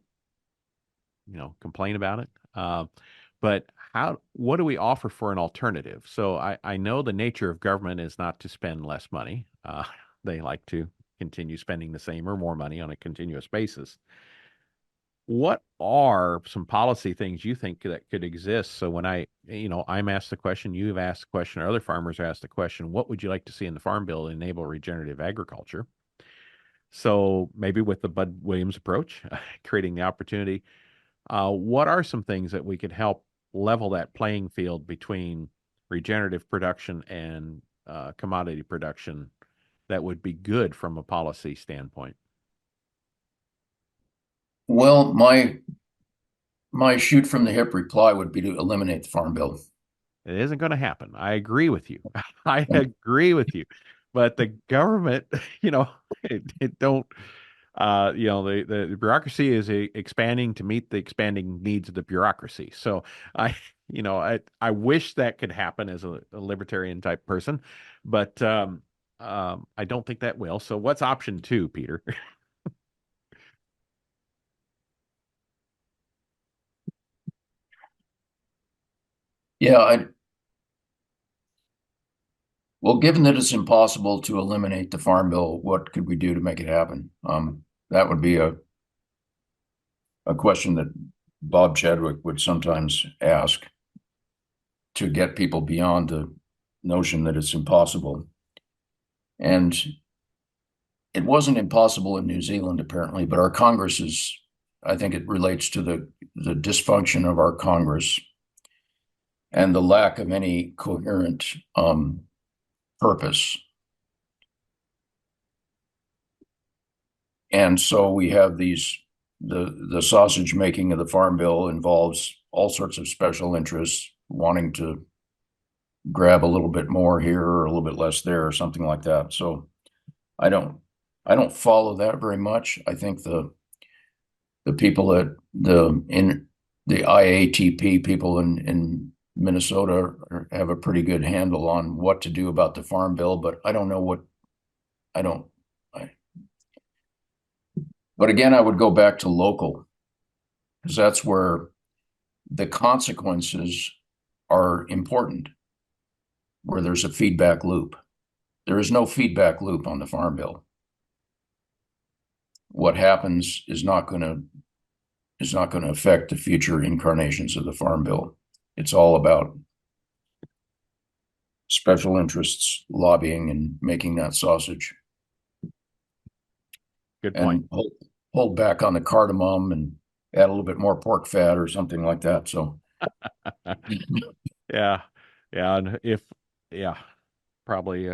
complain about it. But what do we offer for an alternative? So I know the nature of government is not to spend less money. They like to continue spending the same or more money on a continuous basis. What are some policy things you think that could exist? So when I'm asked the question, you've asked the question, or other farmers are asked the question, what would you like to see in the Farm Bill to enable regenerative agriculture? So maybe with the Bud Williams approach, creating the opportunity, what are some things that we could help level that playing field between regenerative production and commodity production that would be good from a policy standpoint? Well, my shoot from the hip reply would be to eliminate the Farm Bill. It isn't going to happen. I agree with you. I agree with you. But the government, it don't, the bureaucracy is expanding to meet the expanding needs of the bureaucracy. So I wish that could happen as a libertarian type person, but I don't think that will. So what's option two, Peter? Yeah, well, given that it's impossible to eliminate the Farm Bill, what could we do to make it happen? That would be a question that Bob Chadwick would sometimes ask to get people beyond the notion that it's impossible. And it wasn't impossible in New Zealand, apparently, but our Congress is, I think it relates to the dysfunction of our Congress and the lack of any coherent purpose. And so we have the sausage making of the Farm Bill involves all sorts of special interests wanting to grab a little bit more here or a little bit less there or something like that. So I don't follow that very much. I think the people in the IATP people in Minnesota have a pretty good handle on what to do about the Farm Bill, but I don't know what I don't. But again, I would go back to local because that's where the consequences are important, where there's a feedback loop. There is no feedback loop on the Farm Bill. What happens is not going to affect the future incarnations of the Farm Bill. It's all about special interests lobbying and making that sausage. Good point. And hold back on the cardamom and add a little bit more pork fat or something like that. So Yeah. Yeah. And probably,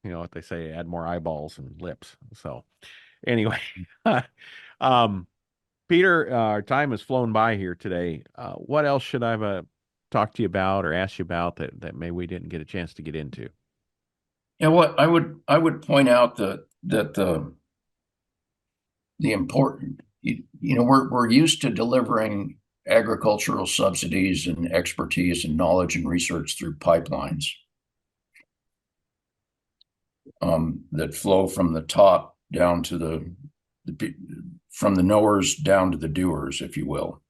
what they say, add more eyeballs and lips. So anyway, um, Peter, our time has flown by here today. What else should I have talked to you about or asked you about that maybe we didn't get a chance to get into? yeah, what I would point out that the important, we're used to delivering agricultural subsidies and expertise and knowledge and research through pipelines that flow from the top down to from the knowers down to the doers, if you will.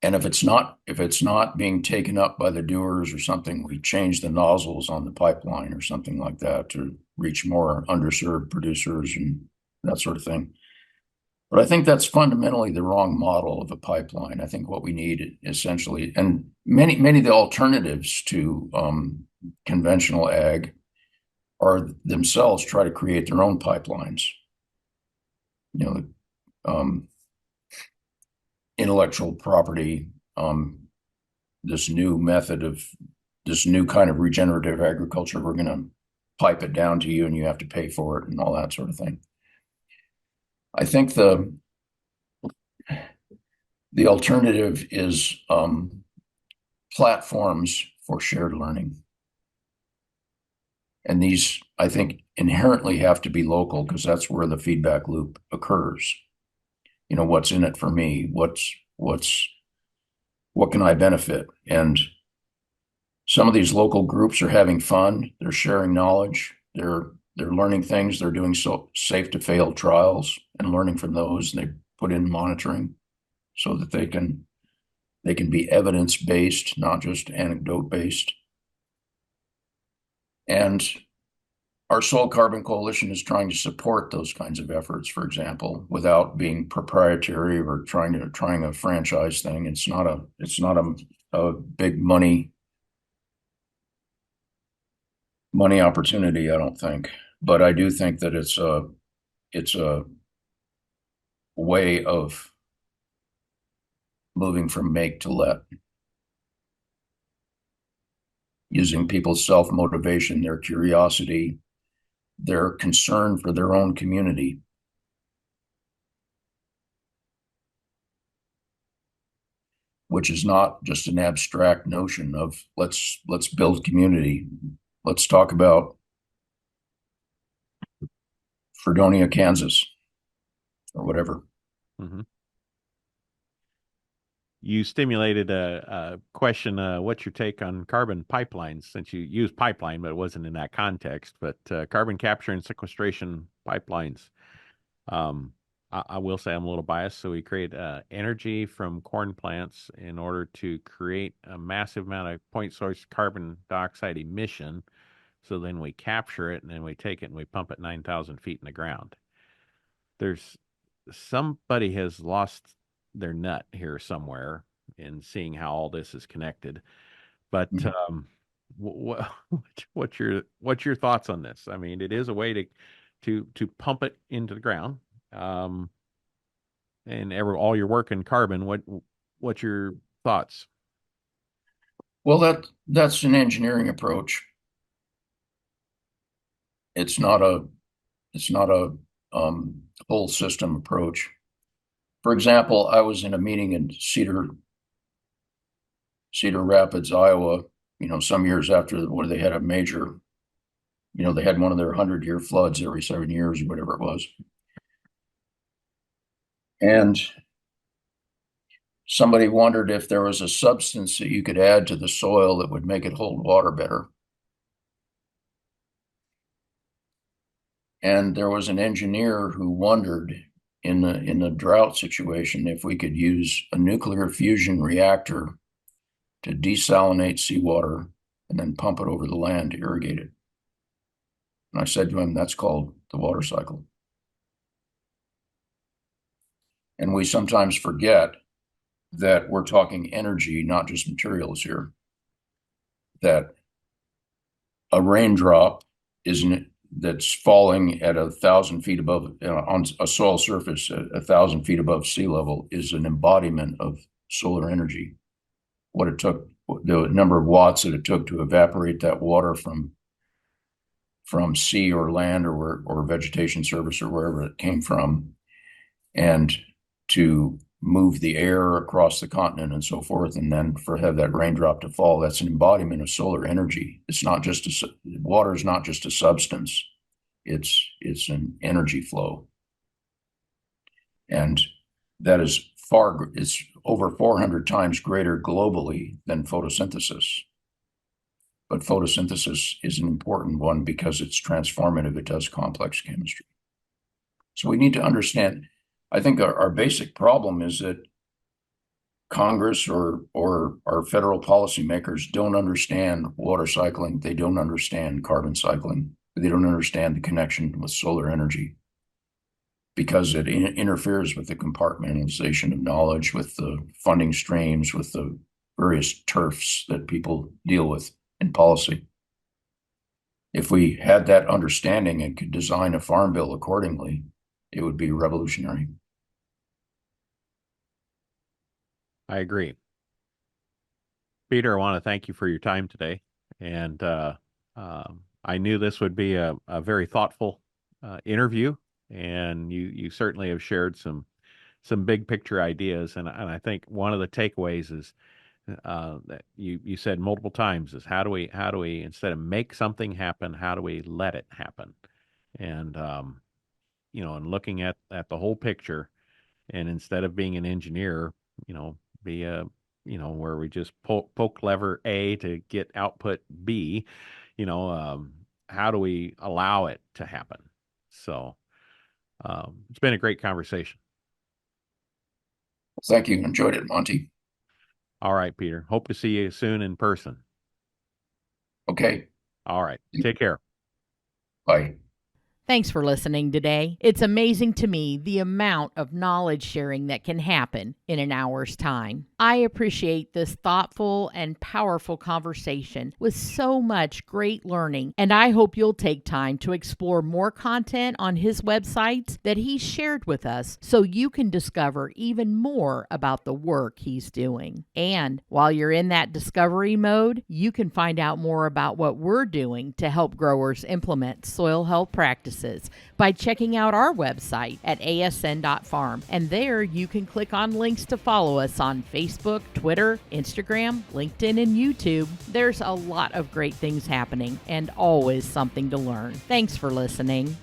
And if it's not being taken up by the doers or something, we change the nozzles on the pipeline or something like that to reach more underserved producers and that sort of thing. But I think that's fundamentally the wrong model of a pipeline. I think what we need essentially, and many of the alternatives to conventional ag are themselves try to create their own pipelines. Intellectual property, this new kind of regenerative agriculture, we're going to pipe it down to you and you have to pay for it and all that sort of thing. I think the alternative is platforms for shared learning. And these, I think, inherently have to be local because that's where the feedback loop occurs. what's in it for me? What can I benefit? And some of these local groups are having fun. They're sharing knowledge. They're learning things. They're doing so safe to fail trials and learning from those. And they put in monitoring so that they can be evidence based, not just anecdote based. And our Soil Carbon Coalition is trying to support those kinds of efforts, for example, without being proprietary or trying a franchise thing. It's not a big money opportunity, I don't think. But I do think that it's a way of moving from make to let, using people's self-motivation, their curiosity, their concern for their own community. Which is not just an abstract notion of let's build community. Let's talk about Fredonia, Kansas, or whatever. Hmm. You stimulated a question. What's your take on carbon pipelines? Since you used pipeline, but it wasn't in that context. But carbon capture and sequestration pipelines. Um, I will say I'm a little biased. So we create energy from corn plants in order to create a massive amount of point source carbon dioxide emission. So then we capture it and then we take it and we pump it 9,000 feet in the ground. There's somebody has lost their nut here somewhere in seeing how all this is connected. But Mhm. what what's your thoughts on this? I mean, it is a way to pump it into the ground, um, and all your work in carbon. What's your thoughts? Well, that's an engineering approach. It's not a whole system approach. For example, I was in a meeting in Cedar Rapids, Iowa, some years after where they had a major, they had one of their 100-year floods every 7 years or whatever it was. And somebody wondered if there was a substance that you could add to the soil that would make it hold water better. And there was an engineer who wondered in the drought situation if we could use a nuclear fusion reactor to desalinate seawater and then pump it over the land to irrigate it. And I said to him, that's called the water cycle. And we sometimes forget that we're talking energy, not just materials here. That a raindrop isn't that's falling at 1,000 feet above on a soil surface at 1,000 feet above sea level is an embodiment of solar energy. What it took, the number of watts that it took to evaporate that water from sea or land or vegetation surface or wherever it came from, and to move the air across the continent and so forth, and then for have that raindrop to fall. That's an embodiment of solar energy. It's not just water is not just a substance. It's an energy flow, and that is it's over 400 times greater globally than photosynthesis. But photosynthesis is an important one because it's transformative. It does complex chemistry. So we need to understand. I think our basic problem is that Congress or our federal policymakers don't understand water cycling. They don't understand carbon cycling. They don't understand the connection with solar energy because it interferes with the compartmentalization of knowledge, with the funding streams, with the various turfs that people deal with in policy. If we had that understanding and could design a farm bill accordingly, it would be revolutionary. I agree. Peter, I want to thank you for your time today. And I knew this would be a very thoughtful interview, and you certainly have shared some big picture ideas. And I think one of the takeaways is that you said multiple times is how do we instead of make something happen, how do we let it happen? And and looking at the whole picture And instead of being an engineer, be a, where we just poke lever A to get output B, how do we allow it to happen? So it's been a great conversation. Thank you. Enjoyed it, Monty. All right, Peter. Hope to see you soon in person. Okay. All right. Take care. Bye. Thanks for listening today. It's amazing to me the amount of knowledge sharing that can happen in an hour's time. I appreciate this thoughtful and powerful conversation with so much great learning, and I hope you'll take time to explore more content on his websites that he shared with us so you can discover even more about the work he's doing. And while you're in that discovery mode, you can find out more about what we're doing to help growers implement soil health practices by checking out our website at asn.farm. And there you can click on links to follow us on Facebook, Twitter, Instagram, LinkedIn, and YouTube. There's a lot of great things happening and always something to learn. Thanks for listening.